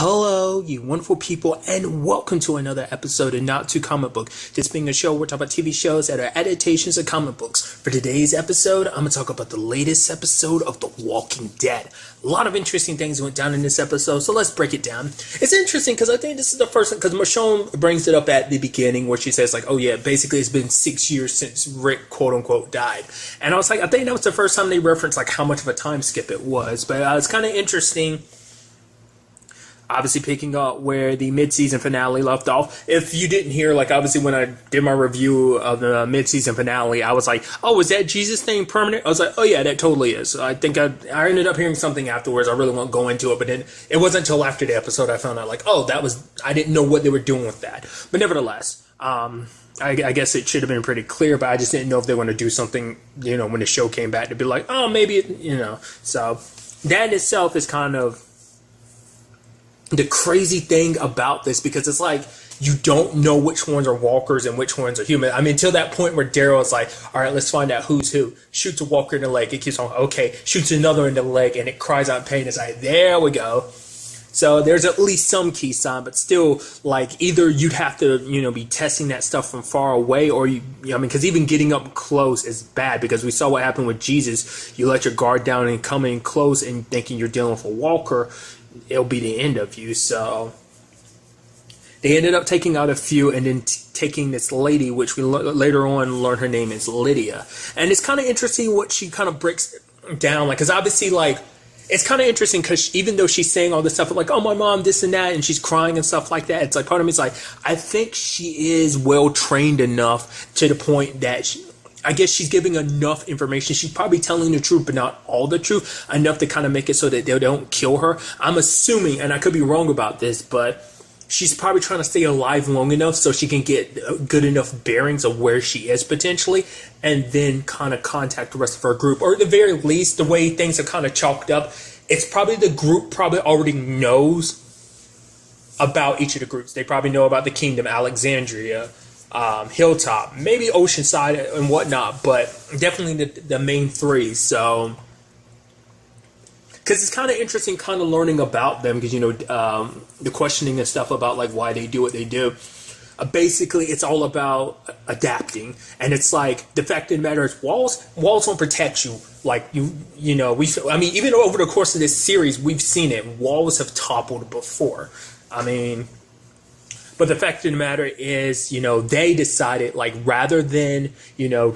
Hello, you wonderful people, and welcome to another episode of Not Too Comic Book. This being a show, we're talking about TV shows that are adaptations of comic books. For today's episode, I'm going to talk about the latest episode of The Walking Dead. A lot of interesting things went down in this episode, so let's break it down. It's interesting because I think this is the first, because Michonne brings it up at the beginning where she says, like, oh yeah, basically it's been 6 years since Rick, quote unquote, died. And I was like, I think that was the first time they referenced, like, how much of a time skip it was. But it's kind of interesting. Obviously picking up where the mid-season finale left off. If you didn't hear, like, obviously when I did my review of the mid-season finale, I was like, oh, is that Jesus thing permanent? I was like, oh yeah, that totally is. I think I ended up hearing something afterwards. I really won't go into it, but then it wasn't until after the episode I found out, like, oh, I didn't know what they were doing with that. But nevertheless, I guess it should have been pretty clear, but I just didn't know if they were going to do something, when the show came back to be like, oh, maybe, So that in itself is kind of the crazy thing about this, because it's like you don't know which ones are walkers and which ones are human. I mean, until that point where Daryl is like, all right, let's find out who's who. Shoots a walker in the leg. It keeps on, okay. Shoots another in the leg and it cries out in pain. It's like, there we go. So there's at least some key sign, but still, like, either you'd have to, be testing that stuff from far away, or because even getting up close is bad, because we saw what happened with Jesus. You let your guard down and come in close and thinking you're dealing with a walker, it'll be the end of you. So they ended up taking out a few and then taking this lady, which we later on learn her name is Lydia. And it's kind of interesting what she kind of breaks down, like, because obviously, like, it's kind of interesting because even though she's saying all this stuff like, oh, my mom, this and that, and she's crying and stuff like that, it's like, part of me is like, I think she is well trained enough to the point that I guess she's giving enough information. She's probably telling the truth, but not all the truth, enough to kind of make it so that they don't kill her. I'm assuming, and I could be wrong about this, but she's probably trying to stay alive long enough so she can get good enough bearings of where she is potentially, and then kind of contact the rest of her group. Or at the very least, the way things are kind of chalked up, it's probably the group probably already knows about each of the groups. They probably know about the Kingdom, Alexandria, Hilltop, maybe Oceanside and whatnot, but definitely the main three. So, because it's kind of interesting kind of learning about them, because the questioning and stuff about, like, why they do what they do. Basically it's all about adapting, and it's like the fact of the matter is walls won't protect you. Like, even over the course of this series we've seen it, walls have toppled before. But the fact of the matter is, they decided, like, rather than,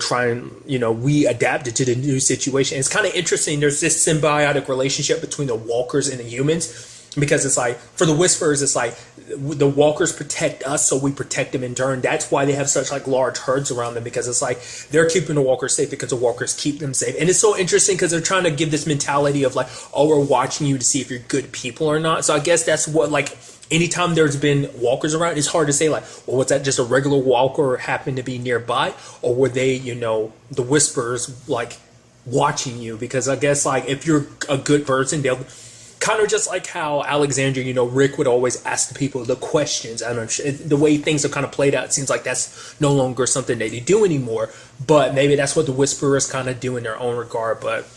try and, we adapted to the new situation. It's kind of interesting. There's this symbiotic relationship between the walkers and the humans, because it's like, for the Whisperers, it's like the walkers protect us, so we protect them in turn. That's why they have such, like, large herds around them, because it's like they're keeping the walkers safe because the walkers keep them safe. And it's so interesting because they're trying to give this mentality of, like, oh, we're watching you to see if you're good people or not. So I guess that's what, like, anytime there's been walkers around, it's hard to say, like, well, was that just a regular walker or happened to be nearby? Or were they, the Whisperers, like, watching you? Because I guess, like, if you're a good person, they'll kind of just like how Alexandria, Rick would always ask the people the questions. I don't know, the way things are kind of played out, it seems like that's no longer something that they do anymore. But maybe that's what the Whisperers kind of do in their own regard. But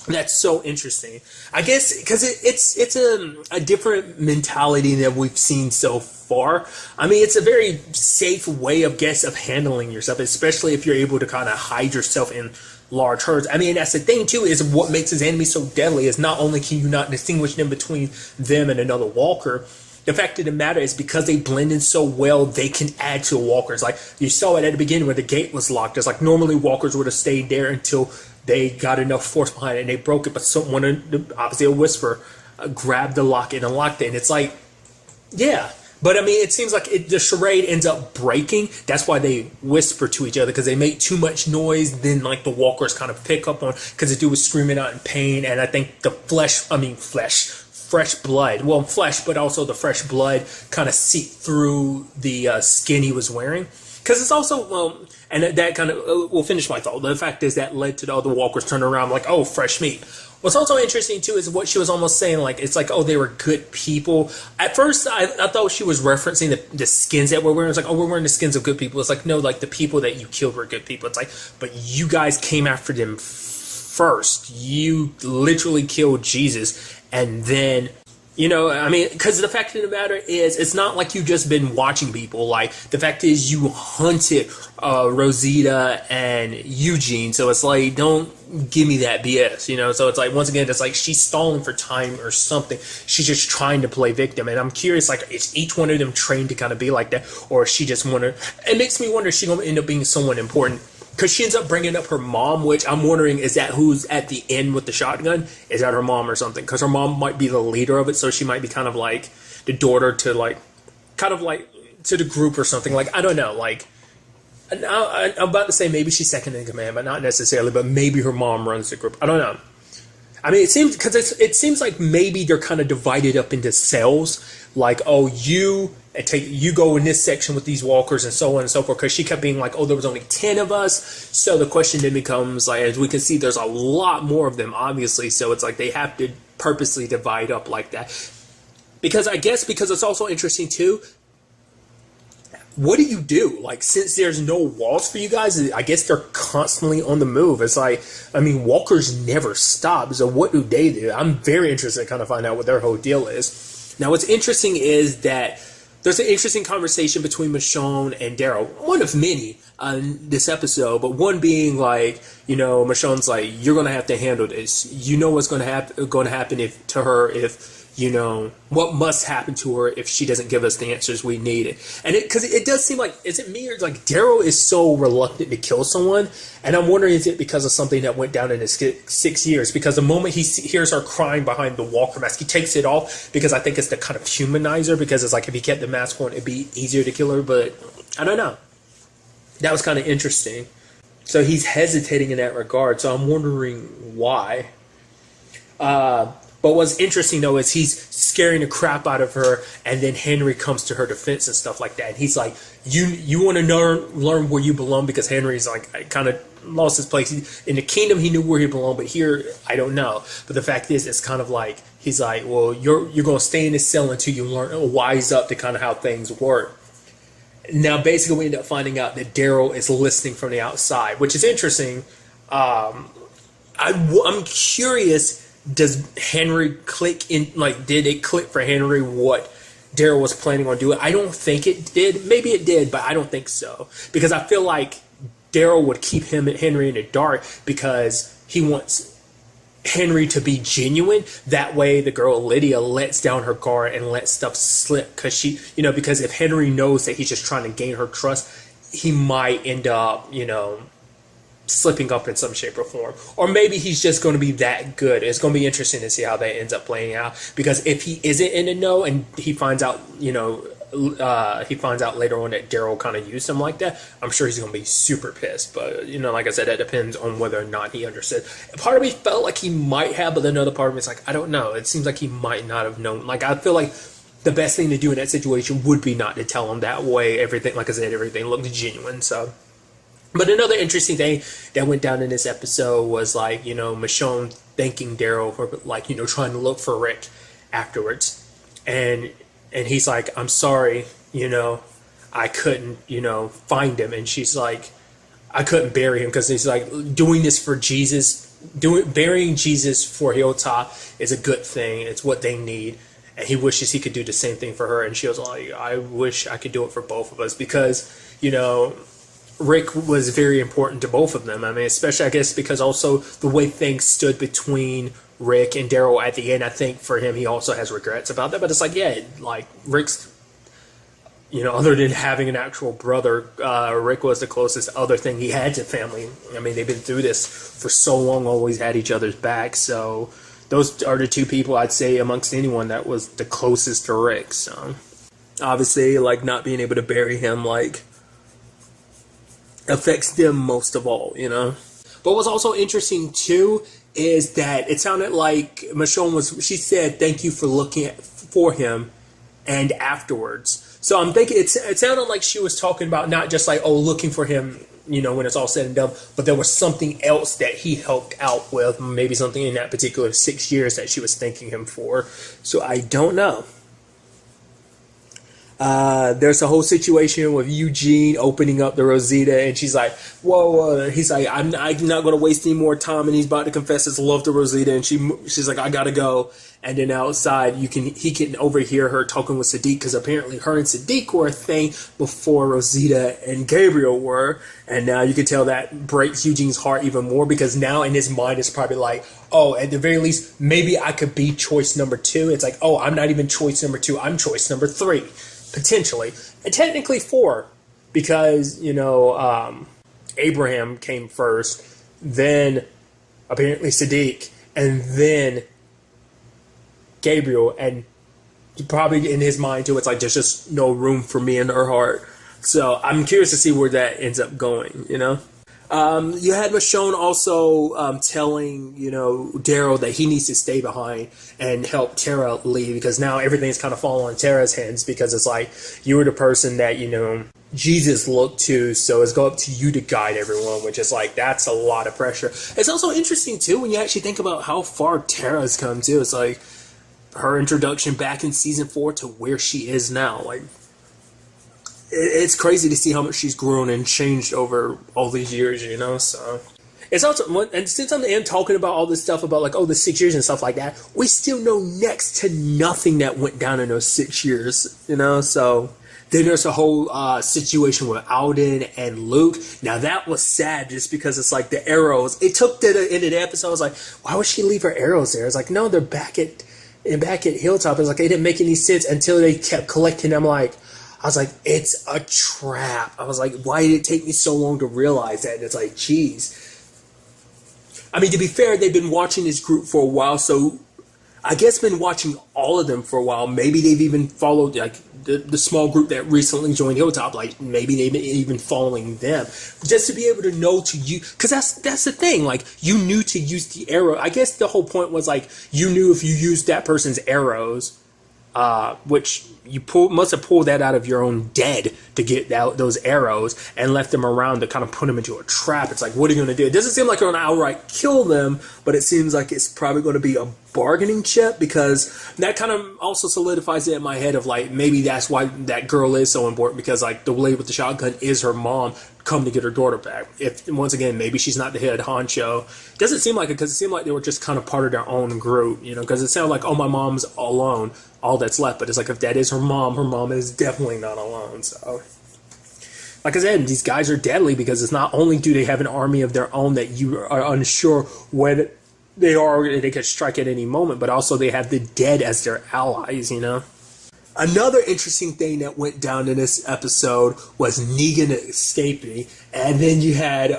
that's so interesting, I guess, because it's a different mentality than we've seen so far. It's a very safe way of handling yourself, especially if you're able to kind of hide yourself in large herds. That's the thing too, is what makes his enemy so deadly is not only can you not distinguish them between them and another walker, the fact of the matter is because they blend in so well, they can add to walkers. Like, you saw it at the beginning where the gate was locked. It's like normally walkers would have stayed there until they got enough force behind it and they broke it, but someone, obviously a Whisper, grabbed the lock and unlocked it. And it's like, yeah. But it seems like the charade ends up breaking. That's why they whisper to each other, because they make too much noise. Then, like, the walkers kind of pick up on, because the dude was screaming out in pain. And I think the fresh blood, well, flesh, but also the fresh blood kind of seeped through the skin he was wearing. Because it's also, and that kind of, will finish my thought. The fact is that led to the other walkers turning around like, oh, fresh meat. What's also interesting, too, is what she was almost saying, like, it's like, oh, they were good people. At first, I thought she was referencing the skins that we're wearing. It's like, oh, we're wearing the skins of good people. It's like, no, like, the people that you killed were good people. It's like, but you guys came after them first. You literally killed Jesus, and then You know, I mean, because the fact of the matter is, it's not like you've just been watching people. Like, the fact is you hunted Rosita and Eugene. So it's like, don't give me that BS, you know? So it's like, once again, it's like she's stalling for time or something. She's just trying to play victim. And I'm curious, like, is each one of them trained to kind of be like that? Or is she just wonder? It makes me wonder if she's going to end up being someone important. Because she ends up bringing up her mom, which I'm wondering, is that who's at the end with the shotgun? Is that her mom or something? Because her mom might be the leader of it, so she might be kind of like the daughter to like, kind of like to the group or something. Like, I don't know. Like, I'm about to say maybe she's second in command, but not necessarily. But maybe her mom runs the group. I don't know. I mean, it seems like maybe they're kind of divided up into cells. Like, oh, you go in this section with these walkers and so on and so forth. Because she kept being like, oh, there was only 10 of us. So the question then becomes, like, as we can see, there's a lot more of them, obviously. So it's like they have to purposely divide up like that. Because I guess because it's also interesting too. What do you do? Like, since there's no walls for you guys, I guess they're constantly on the move. It's like, I mean, walkers never stop. So what do they do? I'm very interested to kind of find out what their whole deal is. Now, what's interesting is that there's an interesting conversation between Michonne and Daryl. One of many on this episode, but one being like, you know, Michonne's like, you're going to have to handle this. You know what's going to happen to her if, you know, what must happen to her if she doesn't give us the answers we need. And because it does seem like, is it me or like Daryl is so reluctant to kill someone? And I'm wondering, is it because of something that went down in his 6 years? Because the moment he hears her crying behind the walker mask, he takes it off because I think it's to kind of humanize her, because it's like if he kept the mask on, it'd be easier to kill her. But I don't know. That was kind of interesting. So he's hesitating in that regard. So I'm wondering why. But what's interesting, though, is he's scaring the crap out of her, and then Henry comes to her defense and stuff like that. And he's like, you want to learn where you belong? Because Henry's like, kind of lost his place. In the kingdom, he knew where he belonged, but here, I don't know. But the fact is, it's kind of like, he's like, well, you're going to stay in this cell until you learn, wise up to kind of how things work. Now, basically, we end up finding out that Daryl is listening from the outside, which is interesting. I'm curious, does Henry click in, like, did it click for Henry what Daryl was planning on doing? I don't think it did. Maybe it did, but I don't think so. Because I feel like Daryl would keep Henry in the dark because he wants Henry to be genuine. That way the girl Lydia lets down her guard and lets stuff slip. Because if Henry knows that he's just trying to gain her trust, he might end up, slipping up in some shape or form. Or maybe he's just going to be that good. It's going to be interesting to see how that ends up playing out. Because if he isn't in the know and he finds out, later on that Daryl kind of used him like that, I'm sure he's going to be super pissed. But, like I said, that depends on whether or not he understood. Part of me felt like he might have, but another part of me is like, I don't know. It seems like he might not have known. Like, I feel like the best thing to do in that situation would be not to tell him. That way, everything, like I said, everything looked genuine. So, but another interesting thing that went down in this episode was like, Michonne thanking Daryl for trying to look for Rick afterwards. And he's like, I'm sorry, I couldn't, find him. And she's like, I couldn't bury him, because he's like, doing this for Jesus, burying Jesus for Hilltop is a good thing. It's what they need. And he wishes he could do the same thing for her. And she was like, I wish I could do it for both of us, because, Rick was very important to both of them. I mean, especially, I guess, because also the way things stood between Rick and Daryl at the end, I think for him, he also has regrets about that. But it's like, yeah, like Rick's, other than having an actual brother, Rick was the closest other thing he had to family. I mean, they've been through this for so long, always had each other's back. So those are the two people I'd say amongst anyone that was the closest to Rick. So obviously, like, not being able to bury him, like, affects them most of all, But what's also interesting too is that it sounded like Michonne she said thank you for looking for him and afterwards. So I'm thinking it sounded like she was talking about not just like, looking for him, when it's all said and done, but there was something else that he helped out with, maybe something in that particular 6 years that she was thanking him for. So I don't know. There's a whole situation with Eugene opening up the Rosita, and she's like, "Whoa!" He's like, "I'm not going to waste any more time," and he's about to confess his love to Rosita, and she's like, "I gotta go." And then outside, he can overhear her talking with Sadiq, because apparently her and Sadiq were a thing before Rosita and Gabriel were, and now you can tell that breaks Eugene's heart even more, because now in his mind it's probably like, oh, at the very least, maybe I could be choice number 2. It's like, oh, I'm not even choice number 2, I'm choice number 3. Potentially, and technically 4, because Abraham came first, then apparently Sadiq, and then Gabriel, and probably in his mind too, it's like there's just no room for me in her heart. So I'm curious to see where that ends up going. You had Michonne also telling, Daryl that he needs to stay behind and help Tara leave, because now everything's kind of falling on Tara's hands, because it's like, you were the person that, Jesus looked to, so it's up to you to guide everyone, which is like, that's a lot of pressure. It's also interesting too, when you actually think about how far Tara's come too. It's like her introduction back in season 4 to where she is now. Like, it's crazy to see how much she's grown and changed over all these years, so it's also, and since I'm talking about all this stuff about like, oh, the 6 years and stuff like that, we still know next to nothing that went down in those 6 years, so then there's a whole situation with Alden and Luke. Now that was sad, just because it's like the arrows, it took to the end of the episode, I was like, why would she leave her arrows there? It's like, no, they're back at Hilltop. It's like, it didn't make any sense until they kept collecting them. I was like, it's a trap. I was like, why did it take me so long to realize that? And it's like, geez. I mean, to be fair, they've been watching this group for a while, so I guess been watching all of them for a while. Maybe they've even followed like the small group that recently joined Hilltop. Like, maybe they've been even following them, just to be able to know to use. Because that's the thing. Like, you knew to use the arrow. I guess the whole point was like, you knew if you used that person's arrows, which you must have pulled that out of your own dead to get out those arrows and left them around to kind of put them into a trap. It's like, what are you going to do? It doesn't seem like you're going to outright kill them, but it seems like it's probably going to be a bargaining chip, because that kind of also solidifies it in my head of like, maybe that's why that girl is so important, because like the lady with the shotgun is her mom come to get her daughter back. If once again, maybe she's not the head honcho. Doesn't seem like it, because it seemed like they were just kind of part of their own group, because it sounded like, oh, my mom's alone, all that's left. But it's like, if that is her mom is definitely not alone. So like I said, these guys are deadly, because it's not only do they have an army of their own that you are unsure whether they are, they could strike at any moment, but also they have the dead as their allies, Another interesting thing that went down in this episode was Negan escaping, and then you had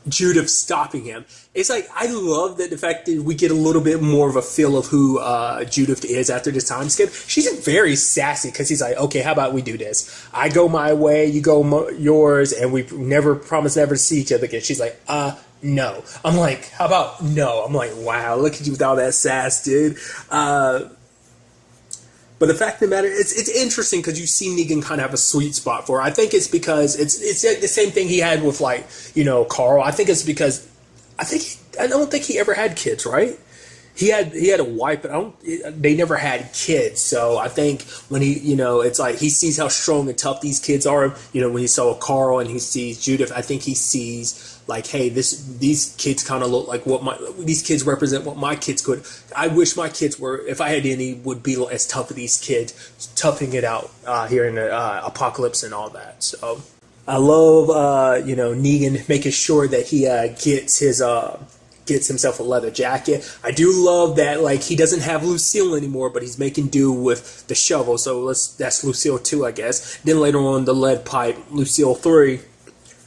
Judith stopping him. It's like, I love that the fact that we get a little bit more of a feel of who Judith is after this time skip. She's very sassy, because he's like, okay, how about we do this? I go my way, you go yours, and we never promise never to see each other again. She's like, no. I'm like, how about no? I'm like, wow, look at you with all that sass, dude. But the fact of the matter, it's interesting, because you see Negan kind of have a sweet spot for her. I think it's because it's the same thing he had with, like, Carl. I think it's because I don't think he ever had kids, right? He had a wife, but they never had kids. So I think when he, it's like he sees how strong and tough these kids are. When he saw Carl and he sees Judith, I think he sees like, hey, these kids kind of look like these kids represent what my kids could. I wish my kids were, if I had any, would be as tough as these kids, toughing it out here in the apocalypse and all that. So I love, Negan making sure that he gets himself a leather jacket. I do love that, like, he doesn't have Lucille anymore, but he's making do with the shovel. So that's Lucille 2, I guess. Then later on, the lead pipe, Lucille 3.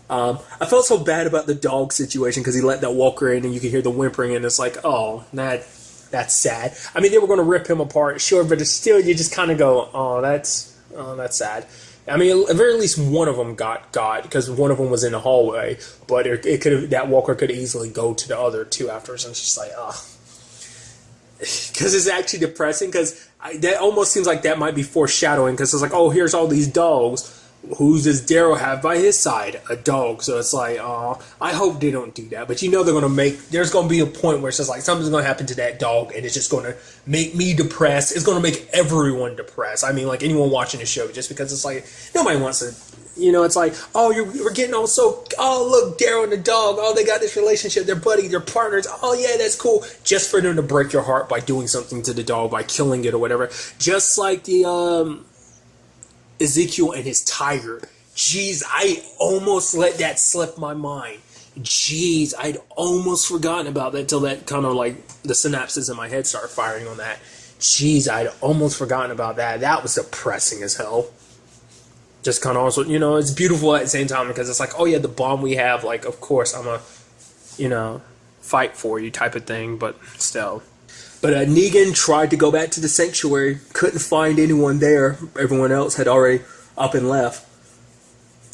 I felt so bad about the dog situation, because he let that walker in and you can hear the whimpering, and it's like, oh, that's sad. I mean, they were going to rip him apart, sure, but it's still, you just kind of go, oh, that's sad. I mean, at the very least, one of them got, because one of them was in the hallway, but it could have, that walker could easily go to the other two afterwards, and it's just like, because it's actually depressing, because that almost seems like that might be foreshadowing, because it's like, oh, here's all these dogs, who does Daryl have by his side? A dog. So it's like, I hope they don't do that. But you know they're going to there's going to be a point where it's just like something's going to happen to that dog and it's just going to make me depressed. It's going to make everyone depressed. I mean, like anyone watching the show, just because it's like, nobody wants to, it's like, we're getting all look, Daryl and the dog, they got this relationship, they're buddies, they're partners, yeah, that's cool. Just for them to break your heart by doing something to the dog, by killing it or whatever. Just like the, Ezekiel and his tiger. Jeez, I almost let that slip my mind. Jeez, I'd almost forgotten about that till that kind of like the synapses in my head started firing on that. Jeez, I'd almost forgotten about that. That was depressing as hell. Just kind of also, it's beautiful at the same time because it's like, oh yeah, the bond we have, like, of course I'm a, fight for you type of thing, but still. But Negan tried to go back to the sanctuary, couldn't find anyone there. Everyone else had already up and left.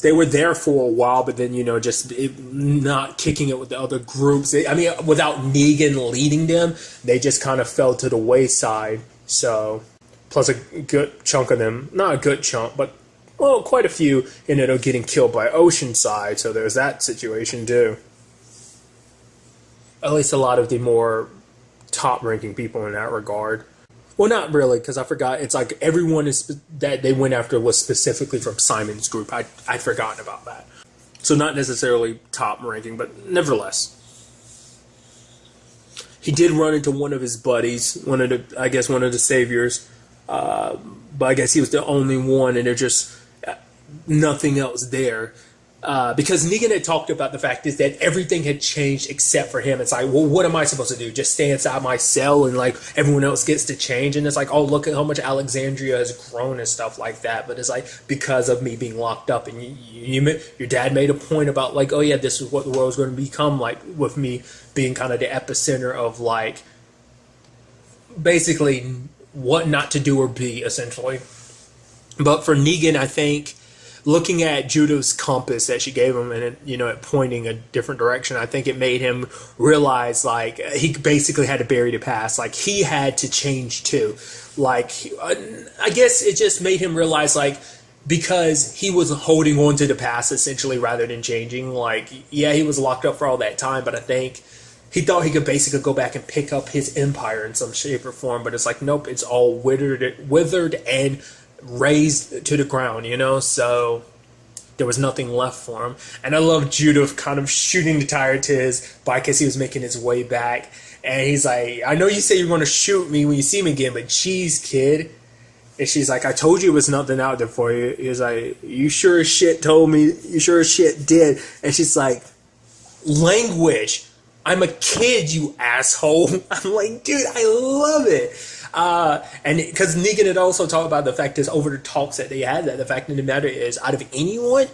They were there for a while, but then, just not kicking it with the other groups. Without Negan leading them, they just kind of fell to the wayside. So, plus a good chunk of them, not a good chunk, but, well, quite a few ended up getting killed by Oceanside. So there's that situation too. At least a lot of the more top-ranking people in that regard. Well, not really, because I forgot. It's like everyone that they went after was specifically from Simon's group. I'd forgotten about that. So not necessarily top-ranking, but nevertheless. He did run into one of his buddies, one of the saviors. But I guess he was the only one, and there's just nothing else there. Because Negan had talked about the fact is that everything had changed except for him. It's like, well, what am I supposed to do? Just stay inside my cell and like everyone else gets to change? And it's like, oh, look at how much Alexandria has grown and stuff like that. But it's like, because of me being locked up. And your dad made a point about like, oh yeah, this is what the world's going to become like with me being kind of the epicenter of like basically what not to do or be essentially. But for Negan, I think looking at Judah's compass that she gave him and it pointing a different direction, I think it made him realize like he basically had to bury the past. Like he had to change too. Like I guess it just made him realize like because he was holding on to the past essentially rather than changing. Like yeah, he was locked up for all that time, but I think he thought he could basically go back and pick up his empire in some shape or form. But it's like nope, it's all withered and razed to the ground, so there was nothing left for him. And I love Judah kind of shooting the tire to his bike as he was making his way back, and he's like, I know you say you're going to shoot me when you see me again, but geez, kid. And she's like, I told you it was nothing out there for you. He's like, you sure as shit told me, you sure as shit did. And she's like, language, I'm a kid, you asshole. I'm like, dude, I love it. And because Negan had also talked about the fact is over the talks that they had, that the fact of the matter is out of anyone,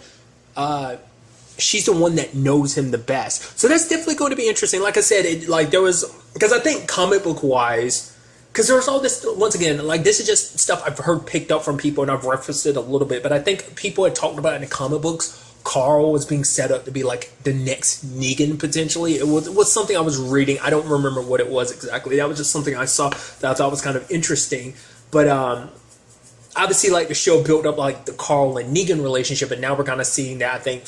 she's the one that knows him the best. So that's definitely going to be interesting. Like I said, because I think comic book wise, because there's all this, once again, like this is just stuff I've heard picked up from people and I've referenced it a little bit, but I think people had talked about it in the comic books. Carl was being set up to be like the next Negan potentially. It was something I was reading. I don't remember what it was exactly. That was just something I saw that I thought was kind of interesting. But obviously, like the show built up like the Carl and Negan relationship, and now we're kind of seeing that I think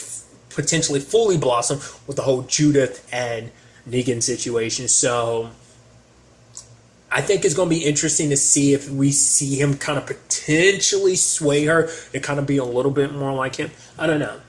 potentially fully blossom with the whole Judith and Negan situation. So I think it's going to be interesting to see if we see him kind of potentially sway her to kind of be a little bit more like him. I don't know.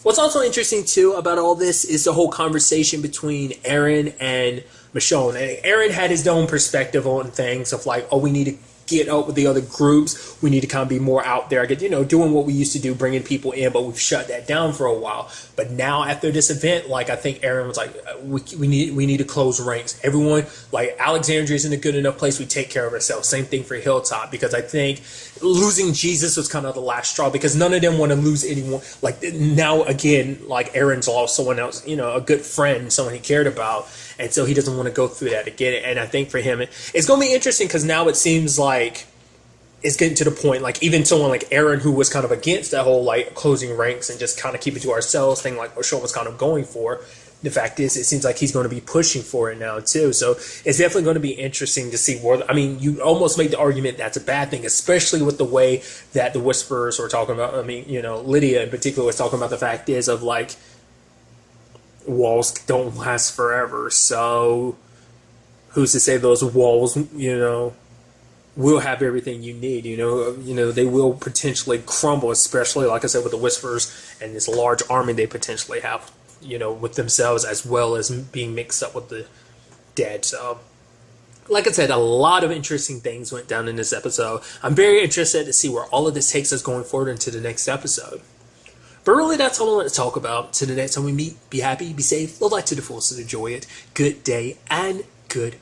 What's also interesting, too, about all this is the whole conversation between Aaron and Michonne. And Aaron had his own perspective on things of like, oh, we need to get up with the other groups. We need to kind of be more out there. Doing what we used to do, bringing people in, but we've shut that down for a while. But now after this event, like I think Aaron was like, we need to close ranks. Everyone, like Alexandria isn't a good enough place. We take care of ourselves. Same thing for Hilltop, because I think losing Jesus was kind of the last straw because none of them want to lose anyone. Like now again, like Aaron's lost someone else, a good friend, someone he cared about. And so he doesn't want to go through that again. And I think for him, it's going to be interesting because now it seems like it's getting to the point, like even someone like Aaron, who was kind of against that whole like closing ranks and just kind of keep it to ourselves thing, like Michonne was kind of going for. the fact is, it seems like he's going to be pushing for it now too. So it's definitely going to be interesting to see where. I mean, you almost make the argument that's a bad thing, especially with the way that the Whisperers were talking about. I mean, Lydia in particular was talking about the fact is of like walls don't last forever. So who's to say those walls, will have everything you need? They will potentially crumble, especially like I said with the Whisperers and this large army they potentially have. With themselves as well as being mixed up with the dead. So, like I said, a lot of interesting things went down in this episode. I'm very interested to see where all of this takes us going forward into the next episode. But really, that's all I want to talk about. Till the next time we meet, be happy, be safe, live life to the fullest, and enjoy it. Good day and good